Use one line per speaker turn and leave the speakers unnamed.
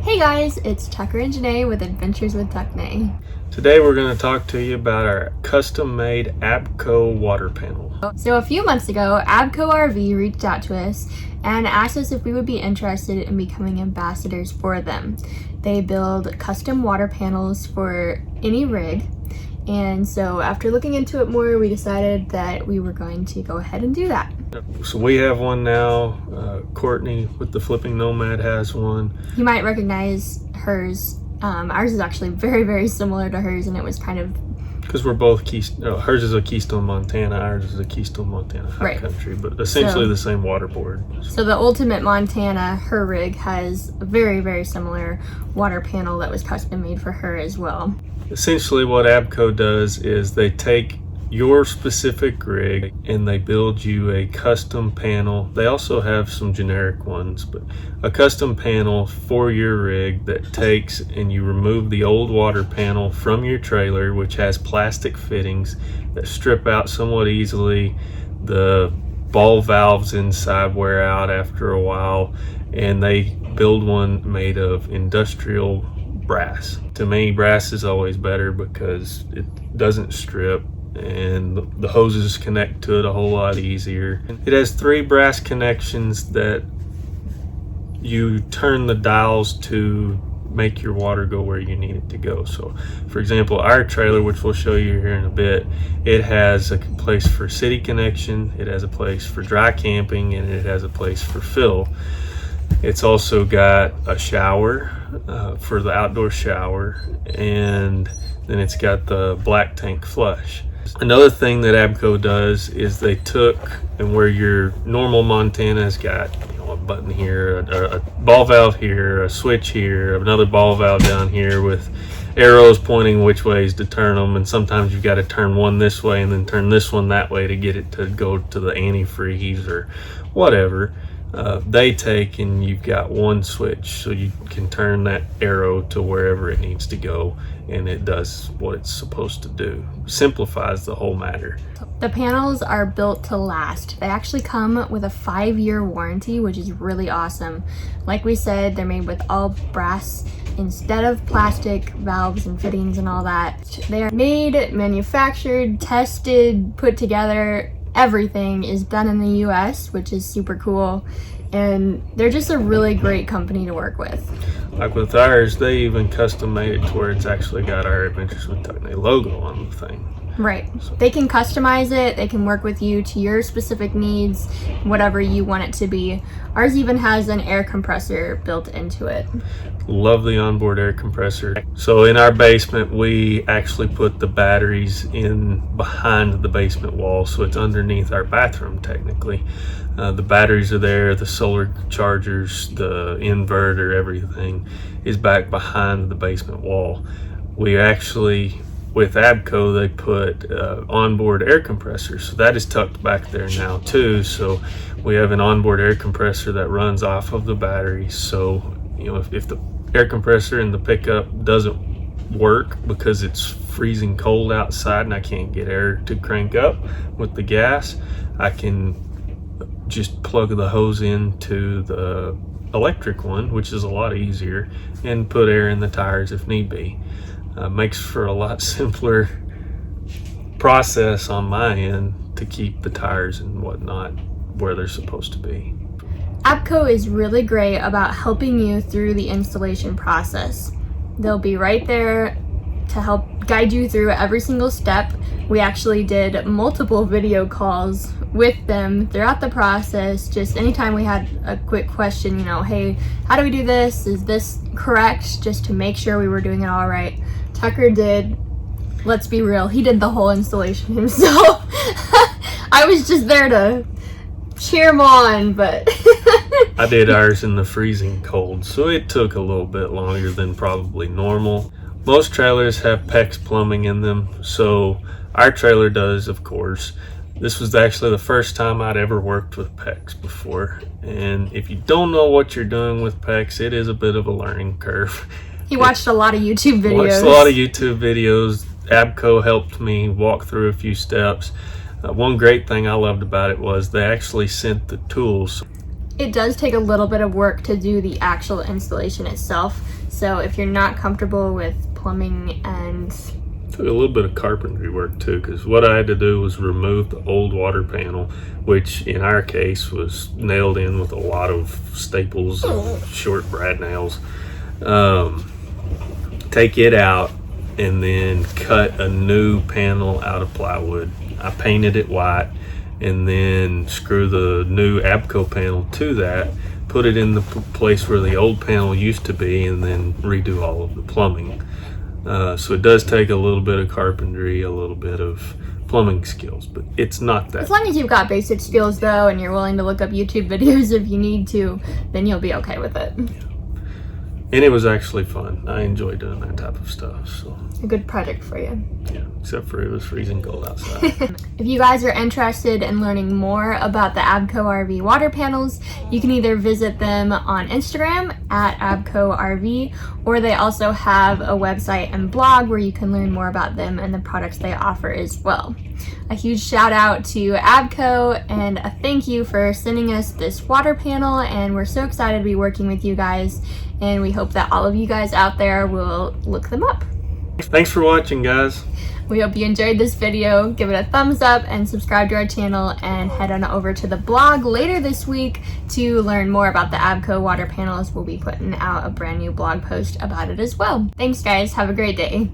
Hey guys, it's Tucker and Janae with Adventures with Tucknay.
Today we're going to talk to you about our custom-made ABCO water panel.
So a few months ago, ABCO RV reached out to us and asked us if we would be interested in becoming ambassadors for them. They build custom water panels for any rig, and so after looking into it more, we decided that we were going to go ahead and do that.
So we have one now. Courtney with the Flipping Nomad has one.
You might recognize hers. Ours is actually very, very similar to hers, and it was kind of...
Because we're both hers is a Keystone, Montana. Ours is a Keystone, Montana high country, but essentially the same water board.
So the Ultimate Montana, her rig, has a very, very similar water panel that was custom made for her as well.
Essentially what ABCO does is they take your specific rig and they build you a custom panel. They also have some generic ones, but a custom panel for your rig that takes and you remove the old water panel from your trailer, which has plastic fittings that strip out somewhat easily. The ball valves inside wear out after a while, and they build one made of industrial brass. To me, brass is always better because it doesn't strip and the hoses connect to it a whole lot easier. It has 3 brass connections that you turn the dials to make your water go where you need it to go. So for example, our trailer, which we'll show you here in a bit, it has a place for city connection, it has a place for dry camping, and it has a place for fill. It's also got a shower for the outdoor shower, and then it's got the black tank flush. Another thing that ABCO does is they took, and where your normal Montana has got, you know, a button here, a ball valve here, a switch here, another ball valve down here with arrows pointing which ways to turn them, and sometimes you've got to turn one this way and then turn this one that way to get it to go to the antifreeze or whatever. They take and you've got one switch, so you can turn that arrow to wherever it needs to go, and it does what it's supposed to do. Simplifies the whole matter.
The panels are built to last. They actually come with a 5-year warranty, which is really awesome. Like we said, they're made with all brass instead of plastic valves and fittings and all that. They are made, manufactured, tested, put together. Everything is done in the US, which is super cool, and they're just a really great company to work with.
Like with ours, they even custom made it to where it's actually got our Adventures with Tucknay logo on the thing.
Right. They can customize it, they can work with you to your specific needs, whatever you want it to be. Ours even has an air compressor built into it.
Love the onboard air compressor. So in our basement, we actually put the batteries in behind the basement wall, so it's underneath our bathroom technically. The batteries are there, the solar chargers, the inverter, everything is back behind the basement wall. We actually, with ABCO, they put onboard air compressor, so that is tucked back there now too. So we have an onboard air compressor that runs off of the battery. So you know, if the air compressor in the pickup doesn't work because it's freezing cold outside and I can't get air to crank up with the gas, I can just plug the hose into the electric one, which is a lot easier, and put air in the tires if need be. Makes for a lot simpler process on my end to keep the tires and whatnot where they're supposed to be.
ABCO is really great about helping you through the installation process. They'll be right there to help guide you through every single step. We actually did multiple video calls with them throughout the process. Just anytime we had a quick question, you know, hey, how do we do this? Is this correct? Just to make sure we were doing it all right. Tucker did, let's be real, he did the whole installation himself. I was just there to cheer him on, but
I did ours in the freezing cold, so it took a little bit longer than probably normal. Most trailers have PEX plumbing in them, so our trailer does, of course. This was actually the first time I'd ever worked with PEX before, and if you don't know what you're doing with PEX, it is a bit of a learning curve.
He watched a lot of YouTube videos.
Watched a lot of YouTube videos. ABCO helped me walk through a few steps. One great thing I loved about it was they actually sent the tools.
It does take a little bit of work to do the actual installation itself. So if you're not comfortable with plumbing and
took a little bit of carpentry work too, because what I had to do was remove the old water panel, which in our case was nailed in with a lot of staples and short brad nails. Take it out and then cut a new panel out of plywood. I painted it white and then screw the new ABCO panel to that, put it in the place where the old panel used to be, and then redo all of the plumbing. So it does take a little bit of carpentry, a little bit of plumbing skills, but it's not that.
As long as you've got basic skills though, and you're willing to look up YouTube videos if you need to, then you'll be okay with it.
And it was actually fun. I enjoy doing that type of stuff. So
A good project for you.
yeah, except for it was freezing cold outside.
If you guys are interested in learning more about the ABCO RV water panels, you can either visit them on Instagram at ABCO RV, or they also have a website and blog where you can learn more about them and the products they offer as well. A huge shout out to ABCO and a thank you for sending us this water panel, and we're so excited to be working with you guys, and we hope that all of you guys out there will look them up.
Thanks for watching, guys.
We hope you enjoyed this video. Give it a thumbs up and subscribe to our channel, and head on over to the blog later this week to learn more about the ABCO water panels. We'll be putting out a brand new blog post about it as well. Thanks guys, have a great day.